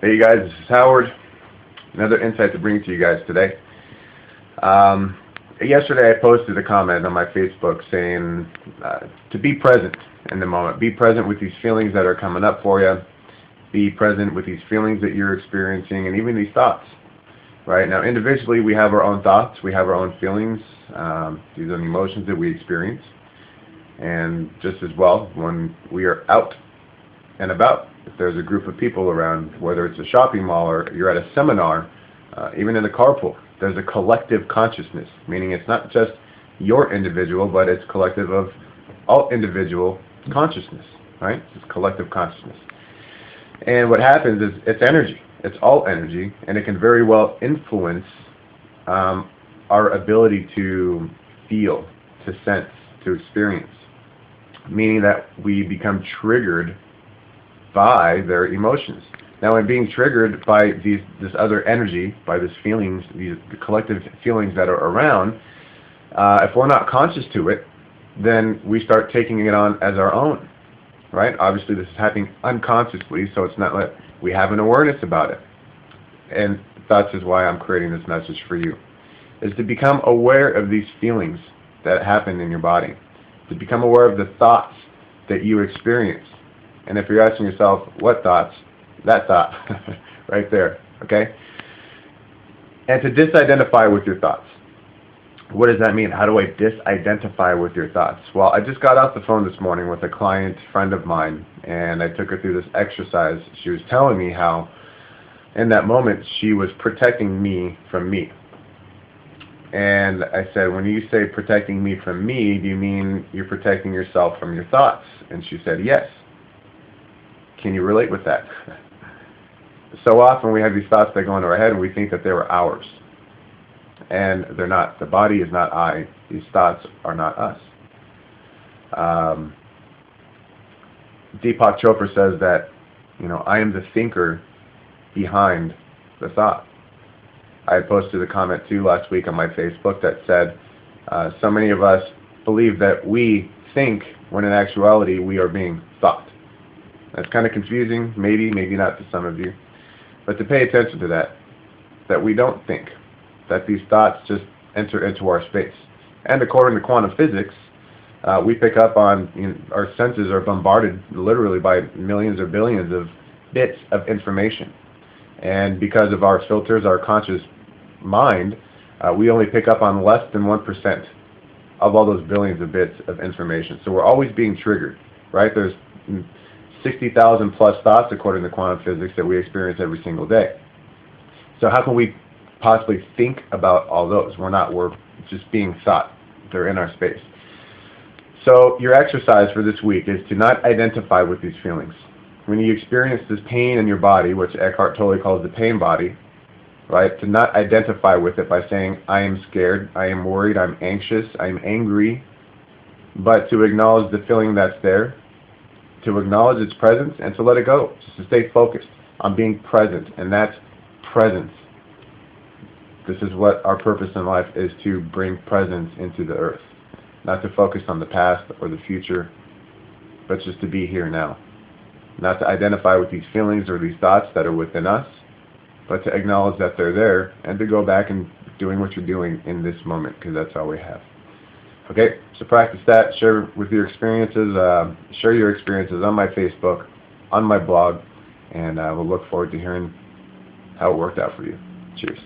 Hey you guys, this is Howard. Another insight to bring to you guys today. Yesterday I posted a comment on my Facebook saying to be present in the moment. Be present with these feelings that are coming up for you. Be present with these feelings that you're experiencing and even these thoughts. Right now, individually we have our own thoughts, we have our own feelings. These are the emotions that we experience. And just as well, when we are out and about, if there's a group of people around, whether it's a shopping mall or you're at a seminar, even in a carpool, there's a collective consciousness, meaning it's not just your individual, but it's collective of all individual consciousness, right? It's collective consciousness. And what happens is it's energy. It's all energy, and it can very well influence our ability to feel, to sense, to experience, meaning that we become triggered by their emotions. Now, in being triggered by this other energy, by these feelings, these collective feelings that are around, if we're not conscious to it, then we start taking it on as our own, right? Obviously, this is happening unconsciously, so it's not like we have an awareness about it. And that's is why I'm creating this message for you, is to become aware of these feelings that happen in your body, to become aware of the thoughts that you experience. And if you're asking yourself, what thoughts? That thought, right there, okay? And to disidentify with your thoughts. What does that mean? How do I disidentify with your thoughts? Well, I just got off the phone this morning with a client friend of mine, and I took her through this exercise. She was telling me how, in that moment, she was protecting me from me. And I said, when you say protecting me from me, do you mean you're protecting yourself from your thoughts? And she said, yes. Can you relate with that? So often we have these thoughts that go into our head and we think that they were ours. And they're not. The body is not I. These thoughts are not us. Deepak Chopra says that, I am the thinker behind the thought. I had posted a comment too last week on my Facebook that said, so many of us believe that we think when in actuality we are being thought. That's kind of confusing, maybe not to some of you. But to pay attention to that we don't think, that these thoughts just enter into our space. And according to quantum physics, we pick up on, our senses are bombarded literally by millions or billions of bits of information. And because of our filters, our conscious mind, we only pick up on less than 1% of all those billions of bits of information. So we're always being triggered, right? There's 60,000 plus thoughts according to quantum physics that we experience every single day. So how can we possibly think about all those? We're just being thought. They're in our space. So your exercise for this week is to not identify with these feelings. When you experience this pain in your body, which Eckhart Tolle calls the pain body, right? To not identify with it by saying, I am scared, I am worried, I'm anxious, I'm angry, but to acknowledge the feeling that's there, to acknowledge its presence, and to let it go, just to stay focused on being present, and that's presence. This is what our purpose in life is, to bring presence into the earth. Not to focus on the past or the future, but just to be here now. Not to identify with these feelings or these thoughts that are within us, but to acknowledge that they're there, and to go back and doing what you're doing in this moment, because that's all we have. Okay, so practice that, share with your experiences, share your experiences on my Facebook, on my blog, and we'll look forward to hearing how it worked out for you. Cheers.